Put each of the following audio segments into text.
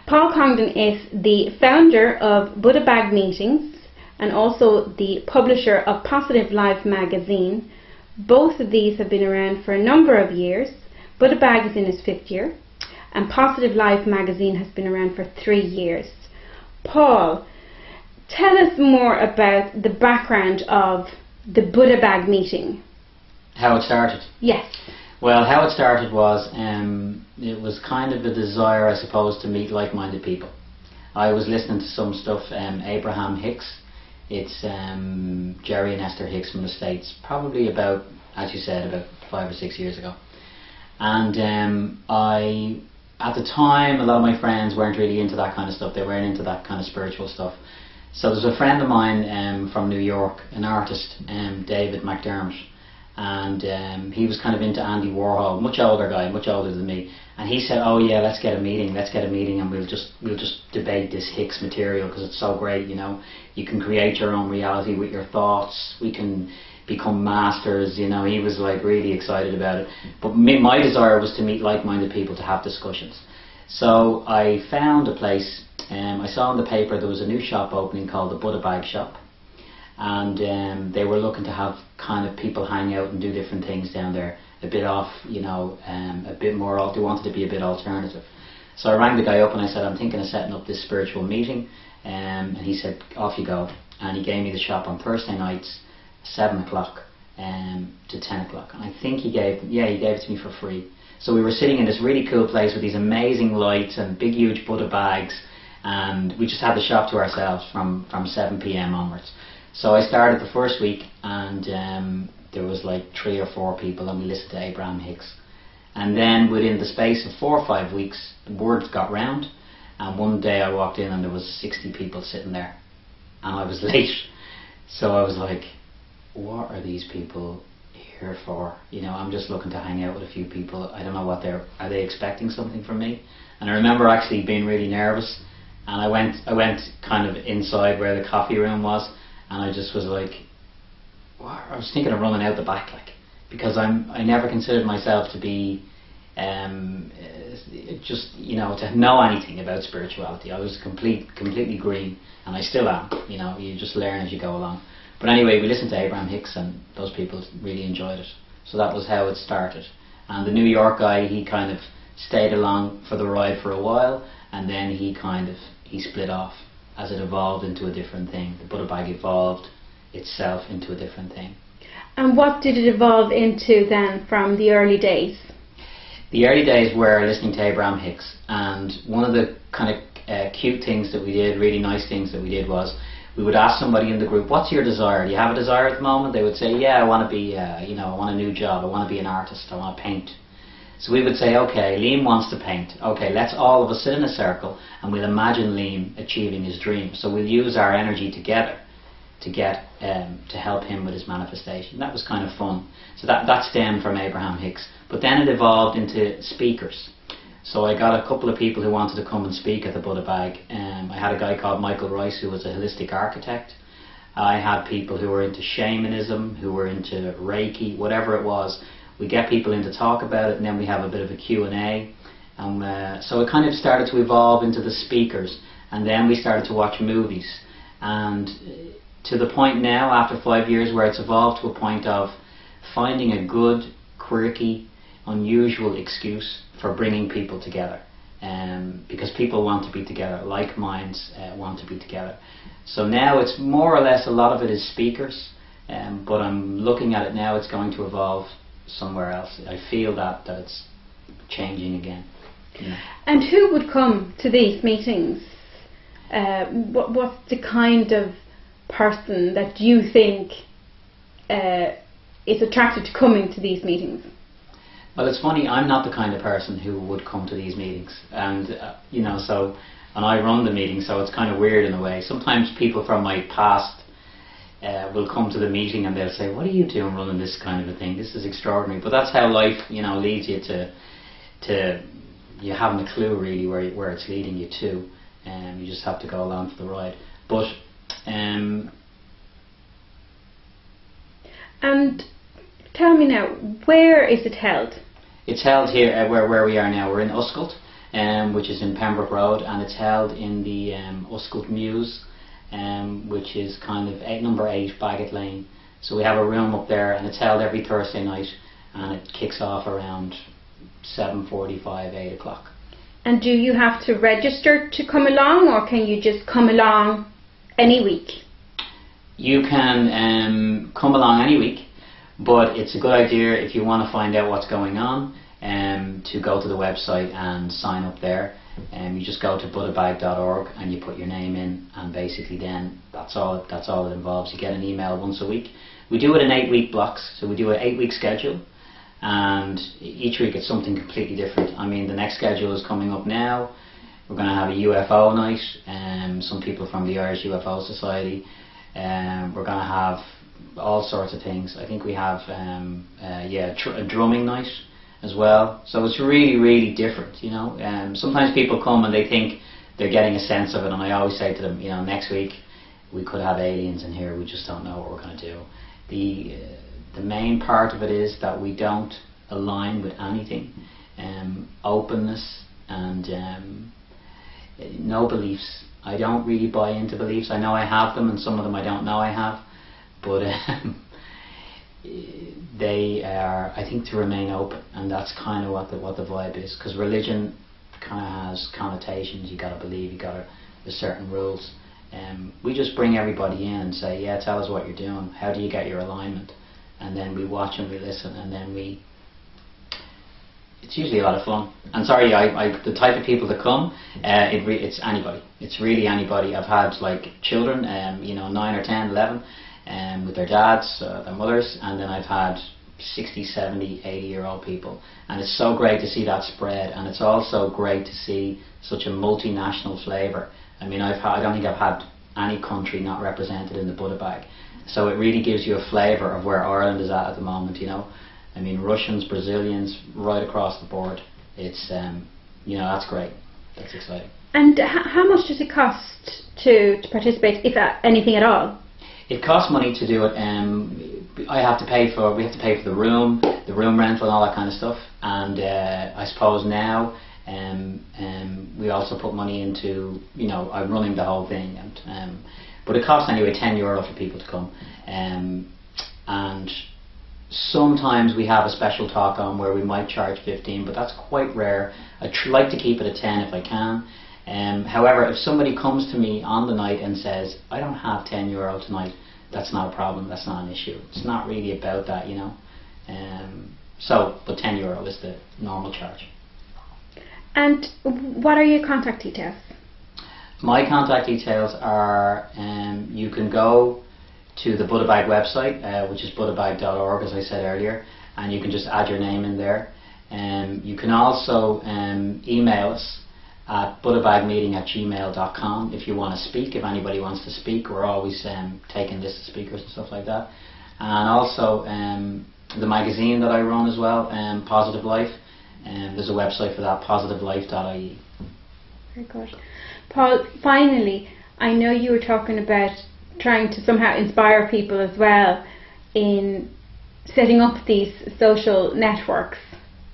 Paul Congdon is the founder of Buddha Bag Meetings and also the publisher of Positive Life magazine. Both of these have been around for a number of years. Buddha Bag is in its 5th year and Positive Life magazine has been around for 3 years. Paul, tell us more about the background of the Buddha Bag meeting. How it started? Yes. Well, how it started was, it was kind of a desire, I suppose, to meet like-minded people. I was listening to some stuff, Abraham Hicks. It's Jerry and Esther Hicks from the States, probably about, as you said, about 5 or 6 years ago. And at the time, a lot of my friends weren't really into that kind of stuff. They weren't into that kind of spiritual stuff. So there's a friend of mine from New York, an artist, David McDermott, and he was kind of into Andy Warhol, much older guy, much older than me. And he said, "Oh yeah, let's get a meeting, and we'll just debate this Hicks material because it's so great. You know, you can create your own reality with your thoughts. We can become masters." You know, he was like really excited about it. But my desire was to meet like-minded people to have discussions. So I found a place. I saw in the paper there was a new shop opening called the Buddha Bag Shop, and they were looking to have kind of people hang out and do different things down there, a bit off, you know, a bit more. They wanted to be a bit alternative. So I rang the guy up and I said, "I'm thinking of setting up this spiritual meeting," and he said, "Off you go." And he gave me the shop on Thursday nights, 7 o'clock to 10 o'clock, and I think he gave it to me for free. So we were sitting in this really cool place with these amazing lights and big huge Buddha bags, and we just had the shop to ourselves from 7 p.m. onwards. So I started the first week, and there was like 3 or 4 people, and we listened to Abraham Hicks. And then within the space of 4 or 5 weeks, the word got round, and one day I walked in and there was 60 people sitting there, and I was late. So I was like, what are these people here for? You know, I'm just looking to hang out with a few people. I don't know what are they expecting something from me? And I remember actually being really nervous, and I went kind of inside where the coffee room was, and I just was like, what? I was thinking of running out the back, like, because I never considered myself to be just, you know, to know anything about spirituality. I was completely green, and I still am. You know, you just learn as you go along. But anyway, we listened to Abraham Hicks, and those people really enjoyed it. So that was how it started. And the New York guy, he kind of stayed along for the ride for a while, and then he split off as it evolved into a different thing. The Buddha Bag evolved itself into a different thing. And what did it evolve into then from the early days? The early days were listening to Abraham Hicks, and one of the kind of cute things that we did, really nice things that we did, was we would ask somebody in the group, "What's your desire? Do you have a desire at the moment?" They would say, "Yeah, I want to be, you know, I want a new job. I want to be an artist. I want to paint." So we would say, "Okay, Liam wants to paint. Okay, let's all of us sit in a circle and we'll imagine Liam achieving his dream. So we'll use our energy together to help him with his manifestation." That was kind of fun. So that stemmed from Abraham Hicks. But then it evolved into speakers. So I got a couple of people who wanted to come and speak at the Buddha Bag. I had a guy called Michael Rice, who was a holistic architect. I had people who were into shamanism, who were into Reiki, whatever it was. We get people in to talk about it, and then we have a bit of a Q&A. So it kind of started to evolve into the speakers, and then we started to watch movies. And to the point now, after 5 years, where it's evolved to a point of finding a good, quirky, unusual excuse for bringing people together. Because people want to be together, like minds want to be together. So now it's more or less, a lot of it is speakers, but I'm looking at it now, it's going to evolve somewhere else. I feel that it's changing again. Yeah. And who would come to these meetings? What's the kind of person that you think is attracted to coming to these meetings? Well, it's funny, I'm not the kind of person who would come to these meetings, and you know, and I run the meeting, so it's kind of weird in a way. Sometimes people from my past will come to the meeting and they'll say, "What are you doing running this kind of a thing? This is extraordinary." But that's how life, you know, leads you to you haven't a clue really where it's leading you to, and you just have to go along for the ride. But and tell me now, where is it held? It's held here where we are now. We're in Uskalt. which is in Pembroke Road, and it's held in the Uscult Mews, which is kind of number 8 Bagot Lane. So we have a room up there, and it's held every Thursday night, and it kicks off around 7:45, 8 o'clock. And do you have to register to come along, or can you just come along any week? You can come along any week, but it's a good idea if you want to find out what's going on to go to the website and sign up there. You just go to buddhabag.org and you put your name in, and basically then that's all it involves. You get an email once a week. We do it in 8-week blocks, so we do an 8-week schedule, and each week it's something completely different. I mean, the next schedule is coming up now. We're going to have a UFO night, some people from the Irish UFO Society. We're going to have all sorts of things. I think we have a drumming night as well. So it's really, really different, you know. Sometimes people come and they think they're getting a sense of it, and I always say to them, you know, next week we could have aliens in here, we just don't know what we're going to do. The main part of it is that we don't align with anything. Openness and no beliefs. I don't really buy into beliefs. I know I have them, and some of them I don't know I have, but they are, I think, to remain open, and that's kind of what the vibe is. Because religion kind of has connotations. You got to believe. There's certain rules. We just bring everybody in and say, yeah, tell us what you're doing. How do you get your alignment? And then we watch and we listen, and then it's usually a lot of fun. And sorry, the type of people that come, it's anybody. It's really anybody. I've had like children, 9 or 10, 11, with their dads, their mothers, and then I've had 60, 70, 80-year-old people. And it's so great to see that spread, and it's also great to see such a multinational flavour. I mean, I don't think I've had any country not represented in the Buddha Bag. So it really gives you a flavour of where Ireland is at the moment, you know. I mean, Russians, Brazilians, right across the board. It's, that's great. That's exciting. And how much does it cost to participate, if anything at all? It costs money to do it. We have to pay for the room rental and all that kind of stuff. And I suppose now we also put money into, I'm running the whole thing. But it costs anyway €10 for people to come. And sometimes we have a special talk on where we might charge 15, but that's quite rare. I like to keep it at 10 if I can. However, if somebody comes to me on the night and says, I don't have €10 tonight, that's not a problem, that's not an issue. It's not really about that, you know. But €10 is the normal charge. And what are your contact details? My contact details are, you can go to the Buddha Bag website, which is buddhabag.org, as I said earlier, and you can just add your name in there. You can also email us at buddhabagmeeting@gmail.com if you want to speak, if anybody wants to speak. We're always taking lists of speakers and stuff like that. And also the magazine that I run as well, Positive Life, there's a website for that, positivelife.ie. Very good. Paul, finally, I know you were talking about trying to somehow inspire people as well in setting up these social networks.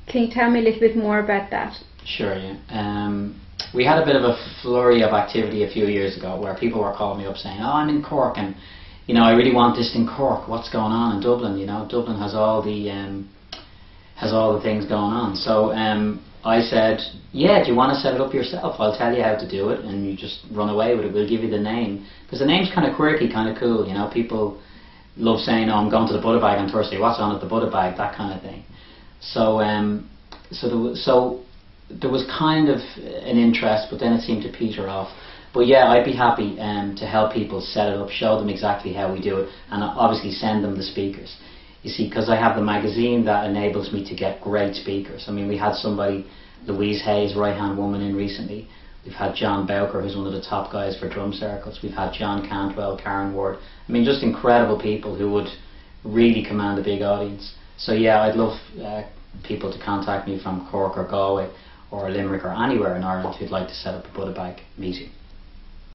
Can you tell me a little bit more about that? Sure, yeah. We had a bit of a flurry of activity a few years ago where people were calling me up saying, oh, I'm in Cork and I really want this in Cork. What's going on in Dublin? Dublin has all the things going on. So I said, yeah, do you want to set it up yourself? I'll tell you how to do it, and you just run away with it. We'll give you the name. Because the name's kind of quirky, kind of cool. People love saying, oh, I'm going to the Buddha Bag on Thursday. What's on at the Buddha Bag? That kind of thing. So there was kind of an interest, but then it seemed to peter off. But yeah, I'd be happy to help people set it up, show them exactly how we do it, and obviously send them the speakers. You see, because I have the magazine that enables me to get great speakers. I mean, we had somebody, Louise Hayes, right-hand woman, in recently. We've had John Bowker, who's one of the top guys for drum circles. We've had John Cantwell, Karen Ward. I mean, just incredible people who would really command a big audience. So yeah, I'd love people to contact me from Cork or Galway or Limerick or anywhere in Ireland who'd like to set up a Buddha Bag meeting.